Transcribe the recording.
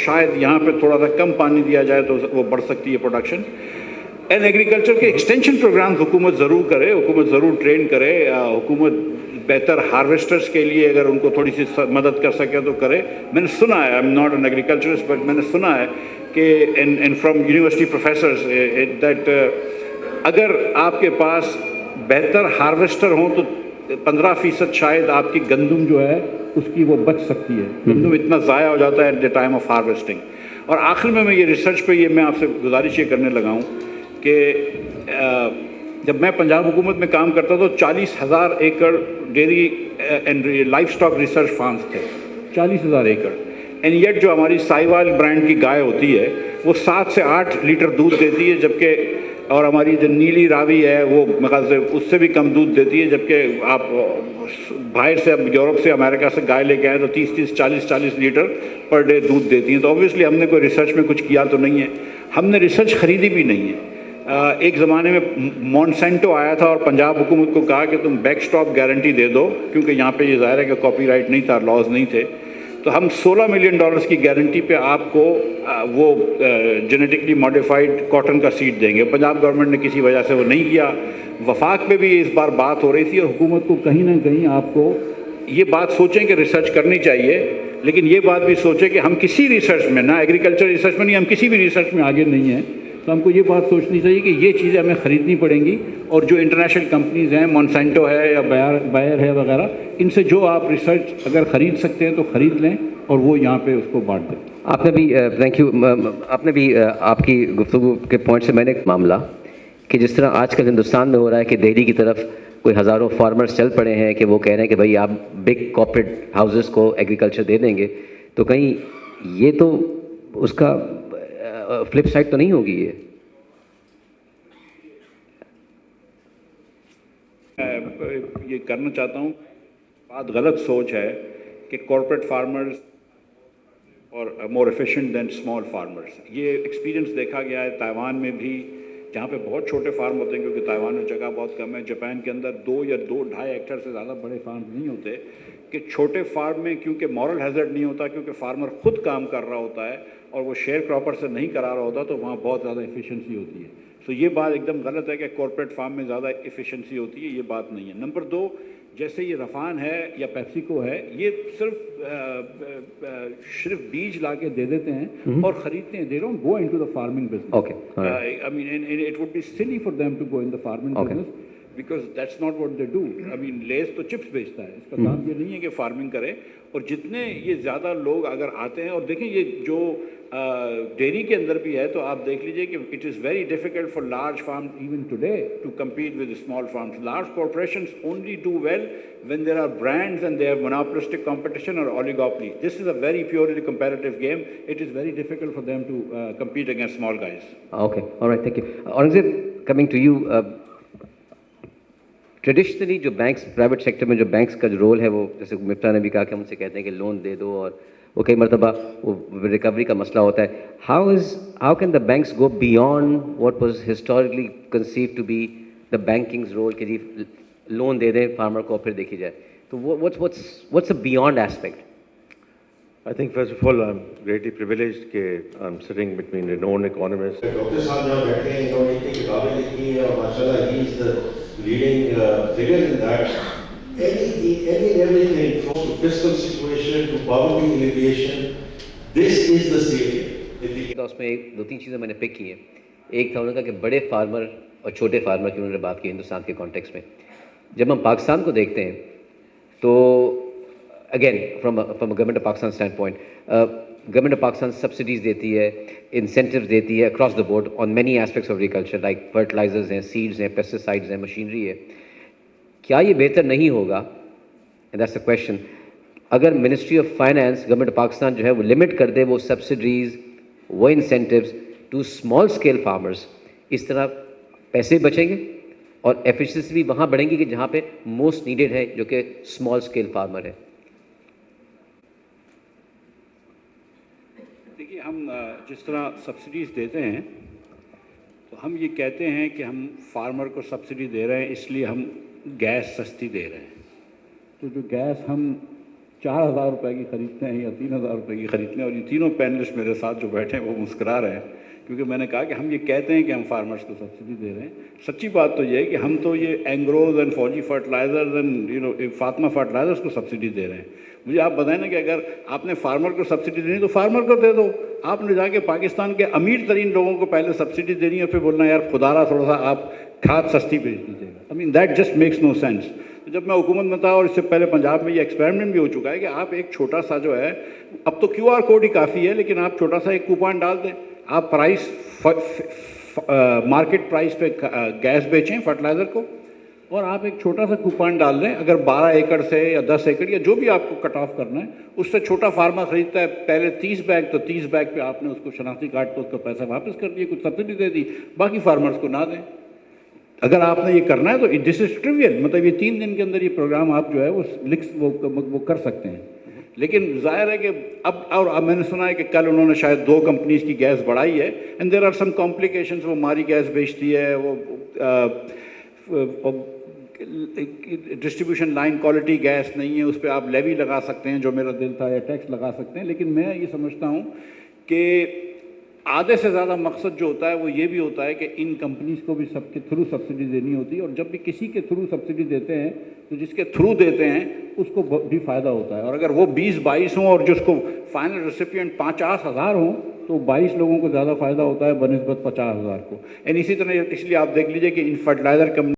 शायद यहाँ पे थोड़ा सा कम पानी दिया जाए तो वो बढ़ सकती है प्रोडक्शन। एंड एग्रीकल्चर के एक्सटेंशन प्रोग्राम हुकूमत ज़रूर करे, हुकूमत ज़रूर ट्रेन करे, हुकूमत बेहतर हार्वेस्टर्स के लिए अगर उनको थोड़ी सी मदद कर सके तो करे। मैंने सुना है, I am not an agriculturist, but मैंने सुना है कि in from university professors that अगर आपके पास बेहतर हार्वेस्टर हों तो 15% शायद आपकी गंदम जो है उसकी वो बच सकती है। गंदम इतना ज़ाया हो जाता है at the time of harvesting. और आखिर में मैं ये रिसर्च पे ये मैं आपसे गुजारिश ये करने लगा हूँ कि जब मैं पंजाब हुकूमत में काम करता था तो 40,000 एकड़ dairy and life stock research farms थे, 40,000 एकड़। एंड येट जो हमारी साहिवाल ब्रांड की गाय होती है वो 7 से 8 लीटर दूध देती है, जबकि और हमारी जो नीली रावी है वो मतलब से उससे भी कम दूध देती है, जबकि आप बाहर से अब यूरोप से अमेरिका से गाय लेके आए तो 30-30 40-40 लीटर पर डे दूध देती हैं। तो ऑब्वियसली हमने कोई रिसर्च में कुछ किया तो नहीं है, हमने रिसर्च खरीदी भी नहीं है। एक ज़माने में मॉन्सेंटो आया था और पंजाब हुकूमत को कहा कि तुम बैकस्टॉप गारंटी दे दो, क्योंकि यहाँ पे ये ज़ाहिर है कि कॉपीराइट नहीं था, लॉज नहीं थे। तो हम $16 मिलियन की गारंटी पे आपको वो जेनेटिकली मॉडिफाइड कॉटन का सीड देंगे। पंजाब गवर्नमेंट ने किसी वजह से वो नहीं किया। वफाक में भी इस बार बात हो रही थी और हुकूमत को कहीं ना कहीं आपको ये बात सोचें कि रिसर्च करनी चाहिए, लेकिन ये बात भी सोचें कि हम किसी रिसर्च में, ना एग्रीकल्चर रिसर्च में नहीं, हम किसी भी रिसर्च में आगे नहीं हैं। तो हमको ये बात सोचनी चाहिए कि ये चीज़ें हमें ख़रीदनी पड़ेंगी और जो इंटरनेशनल कंपनीज़ हैं, मॉन्सेंटो है या बायर है वगैरह, इनसे जो आप रिसर्च अगर ख़रीद सकते हैं तो ख़रीद लें और वो यहाँ पे उसको बांट दें। आपने भी थैंक यू, आपने भी आपकी गुफ्तगू के पॉइंट से मैंने एक मामला कि जिस तरह आजकल हिंदुस्तान में हो रहा है कि दिल्ली की तरफ कोई हज़ारों फार्मर्स चल पड़े हैं कि वो कह रहे हैं कि भाई आप बिग कॉर्पोरेट हाउसेस को एग्रीकल्चर दे देंगे, तो कहीं ये तो उसका फ्लिप साइड तो नहीं होगी ये? ये करना चाहता हूँ, बात गलत सोच है कि कॉर्पोरेट फार्मर्स और more efficient then small farmers. ये एक्सपीरियंस देखा गया है ताइवान में भी, जहाँ पे बहुत छोटे फार्म होते हैं, क्योंकि ताइवान में जगह बहुत कम है। जापान के अंदर 2 या 2.5 हेक्टेयर से ज़्यादा बड़े फार्म नहीं होते, कि छोटे फार्म में क्योंकि मॉरल हैज़र्ड नहीं होता, क्योंकि फार्मर खुद काम कर रहा होता है और वो शेयर क्रॉपर से नहीं करा रहा होता, तो वहाँ बहुत ज़्यादा एफिशिएंसी होती है। तो ये बात एकदम गलत है कि कॉर्पोरेट फार्म में ज़्यादा एफिशिएंसी होती है, ये बात नहीं है। नंबर 2, जैसे ये रफान है या पेप्सिको है, ये सिर्फ बीज ला के दे देते हैं और ख़रीदते हैं। They don't go into the farming business. Okay. I mean, it would be silly for them to go in the farming business because that's not what they do. I mean, less तो chips बेचता है, इसका काम ये नहीं है कि farming करे। और जितने ये ज़्यादा लोग अगर आते हैं, और देखें ये जो डेयरी के अंदर भी है, तो आप देख लीजिए कि it is very difficult for large farm even today to compete with small farms. Large corporations only do well when there are brands and they have monopolistic competition or oligopoly. This is a very purely competitive game. It is very difficult for them to compete against small guys. Okay, all right, thank you. Aurangzeb, coming to you, traditionally जो banks, private sector में जो banks का जो role है, वो जैसे मिफ्ता ने भी कहा कि हम उनसे कहते हैं कि लोन दे दो, और वो कई मरतबा वो रिकवरी का मसला होता है। How can the banks go beyond what was historically conceived to be the bankings role, कि जी लोन दे दें फार्मर को फिर देखी जाए, तो what's a beyond aspect? I think first of all I'm greatly privileged कि I'm sitting between renowned economists. Doctor साहब जहाँ बैठे हैं, इन्होंने इतनी किताबें लिखी हैं और माशाल्लाह he is the leading figure in that. Everything from fiscal situation to poverty alleviation, this is the secret. तो उसमें 2-3 चीज़ें मैंने पिक की हैं। एक था उन्होंने कहा कि बड़े फार्मर और छोटे फार्मर की उन्होंने बात की हिंदुस्तान के कॉन्टेक्स्ट में। जब हम पाकिस्तान को देखते हैं तो again from government of Pakistan stand point, government of Pakistan subsidies देती है, इंसेंटिव देती है across the board on many aspects of agriculture, like fertilizers हैं, सीड्स हैं, पेस्टिसाइड्स हैं, मशीनरी है। क्या ये बेहतर नहीं होगा, एंड दैट्स द क्वेश्चन, अगर ministry of finance, government of Pakistan जो है वो लिमिट कर दे वो सब्सिडीज़, वो incentives to small scale farmers, इस तरह पैसे बचेंगे और एफिशिएंसी भी वहाँ बढ़ेंगी कि जहाँ पे मोस्ट नीडेड है, जो कि स्मॉल स्केल फार्मर है। देखिए, हम जिस तरह सब्सिडीज़ देते हैं तो हम ये कहते हैं कि हम फार्मर को सब्सिडी दे रहे हैं इसलिए हम गैस सस्ती दे रहे हैं। तो जो गैस हम 4,000 रुपए की खरीदते हैं या 3,000 रुपए की खरीदते हैं, और ये तीनों पैनलिस्ट मेरे साथ जो बैठे हैं वो मुस्कुरा रहे हैं, क्योंकि मैंने कहा कि हम ये कहते हैं कि हम फार्मर्स को सब्सिडी दे रहे हैं, सच्ची बात तो ये है कि हम तो ये एंग्रोज एंड फौजी फर्टिलाइजर्स एंड फातिमा फर्टिलाइजर्स को सब्सिडी दे रहे हैं। मुझे आप बताएं ना कि अगर आपने फार्मर को सब्सिडी देनी तो फार्मर को दे दो, आपने जाके पाकिस्तान के अमीर तरीन लोगों को पहले सब्सिडी देनी है, फिर बोलना यार खुदारा थोड़ा सा आप खाद सस्ती बेच दीजिएगा। I mean that just makes no sense. तो जब मैं हुकूमत में था, और इससे पहले पंजाब में ये एक्सपेरिमेंट भी हो चुका है कि आप एक छोटा सा जो है, अब तो QR कोड ही काफ़ी है, लेकिन आप छोटा सा एक कूपन डाल दें, आप प्राइस मार्केट प्राइस पे गैस बेचें फर्टिलाइज़र को, और आप एक छोटा सा कूपन डाल दें, अगर 12 एकड़ से या 10 एकड़ या जो भी आपको कट ऑफ करना है, उससे छोटा फार्मर खरीदता है पहले 30 बैग, तो 30 बैग पे आपने उसको शनाख्ती कार्ड तो उसका पैसा वापस कर दिया, कुछ सब्सिडी दे दी, बाकी फार्मर्स को ना दें। अगर आपने ये करना है तो दिस इज ट्रिवियल, मतलब ये 3 दिन के अंदर ये प्रोग्राम आप जो है वो कर सकते हैं। लेकिन जाहिर है कि अब मैंने सुना है कि कल उन्होंने शायद 2 कंपनीज की गैस बढ़ाई है, and there are some complications, वो मारी गैस बेचती है, वो डिस्ट्रीब्यूशन लाइन क्वालिटी गैस नहीं है, उस पर आप लेवी लगा सकते हैं जो मेरा दिल था, या टैक्स लगा सकते हैं। लेकिन मैं ये समझता हूँ कि आधे से ज़्यादा मकसद जो होता है वो ये भी होता है कि इन कंपनीज़ को भी सबके थ्रू सब्सिडी देनी होती है, और जब भी किसी के थ्रू सब्सिडी देते हैं तो जिसके थ्रू देते हैं उसको भी फ़ायदा होता है। और अगर वो 20-22 हों और जिसको फाइनल रेसिपिएंट 50,000 हों तो 22 लोगों को ज़्यादा फ़ायदा होता है बनस्बत 50,000 को। एंड इसी तरह इसलिए आप देख लीजिए कि इन फर्टिलाइज़र कंपनी